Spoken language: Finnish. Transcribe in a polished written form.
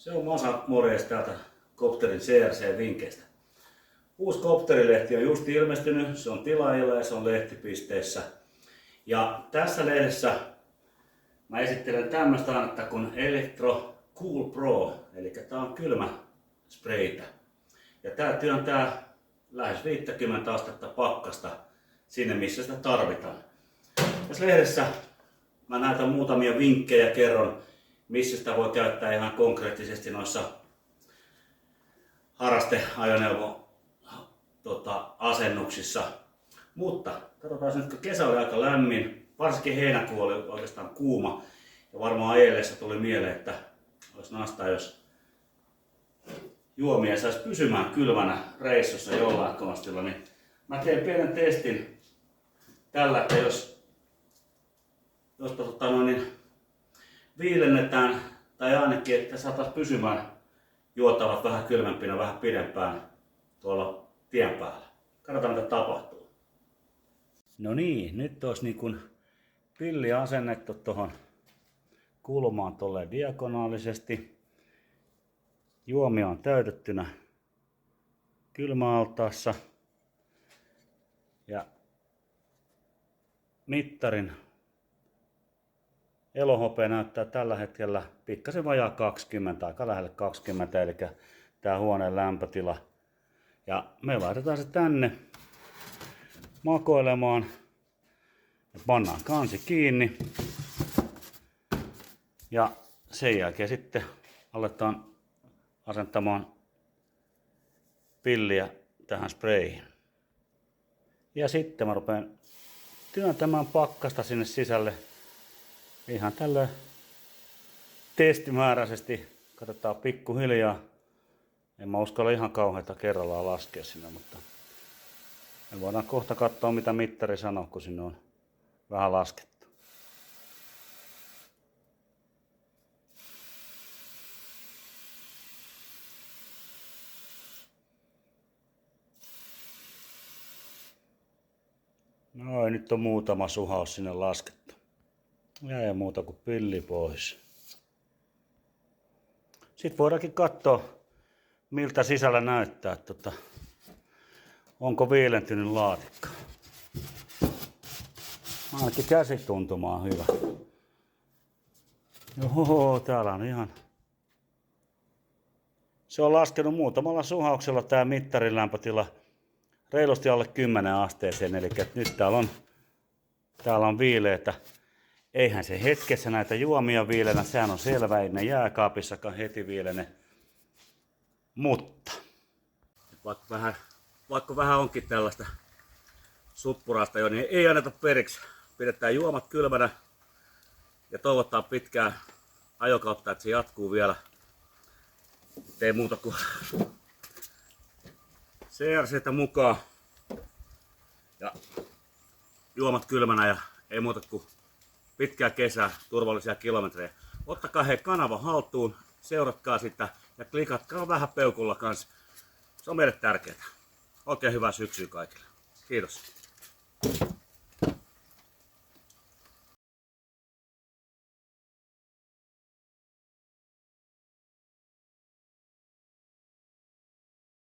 Se on Masa, morjes täältä Kopterin CRC-vinkkeistä. Uusi Kopterilehti on just ilmestynyt, se on tilaajilla ja se on lehtipisteissä. Ja tässä lehdessä mä esittelen tämmöistä ainetta kuin Electro Cool Pro, eli tää on kylmä spreitä. Ja tää työntää lähes 50 astetta pakkasta sinne missä sitä tarvitaan. Tässä lehdessä mä näytän muutamia vinkkejä, kerron missä sitä voi käyttää ihan konkreettisesti noissa harrasteajoneuvo asennuksissa. Mutta katsotaan nyt, kun kesä oli aika lämmin, varsinkin heinäkuu oli oikeastaan kuuma. Ja varmaan ajellessa tuli mieleen, että olisi nastaa, jos juomia saisi pysymään kylmänä reissussa jollain konstilla. Niin mä teen pienen testin tällä, että jos viilennetään, tai ainakin, että saataisiin pysymään juotavat vähän kylmempinä, vähän pidempään tuolla tien päällä. Katsotaan mitä tapahtuu. No niin, nyt olisi niin kuin pilli asennettu tuohon kulmaan tolleen diagonaalisesti. Juomia on täytettynä kylmäaltaassa. Ja mittarin elohopea näyttää tällä hetkellä pikkasen vajaa 20, aika lähelle 20, eli tää huoneen lämpötila. Ja me laitetaan se tänne makoilemaan ja pannaan kansi kiinni. Ja sen jälkeen sitten aletaan asentamaan pilliä tähän sprayihin. Ja sitten mä rupean työntämään pakkasta sinne sisälle ihan tällä testimääräisesti. Katsotaan pikkuhiljaa. En mä uskalla ihan kauheita kerrallaan laskea sinne, mutta me voidaan kohta katsoa mitä mittari sanoo, kun sinne on vähän laskettu. No nyt on muutama suhaus sinne laskettu. Ja ei muuta kuin pilli pois. Sitten voidaankin katsoa miltä sisällä näyttää, onko viilentynyt laatikko. Ainakin käsituntuma on hyvä. Joo, täällä on ihan... Se on laskenut muutamalla suhauksella tää mittarin lämpötila reilusti alle 10 asteeseen, eli nyt täällä on viileetä. Eihän se hetkessä näitä juomia viilenä, sehän on selvä, ei ne jääkaapissakaan heti viilene. Mutta vaikka vähän onkin tällaista suppurasta jo, niin ei anneta periksi. Pidetään juomat kylmänä ja toivotaan pitkää ajokautta, että se jatkuu vielä. Ei muuta kuin CRC:tä mukaan ja juomat kylmänä ja ei muuta kuin pitkää kesää, turvallisia kilometrejä. Ottakaa hei kanava haltuun, seuratkaa sitä ja klikatkaa vähän peukulla kanssa. Se on meille tärkeää. Oikein hyvää syksyä kaikille. Kiitos.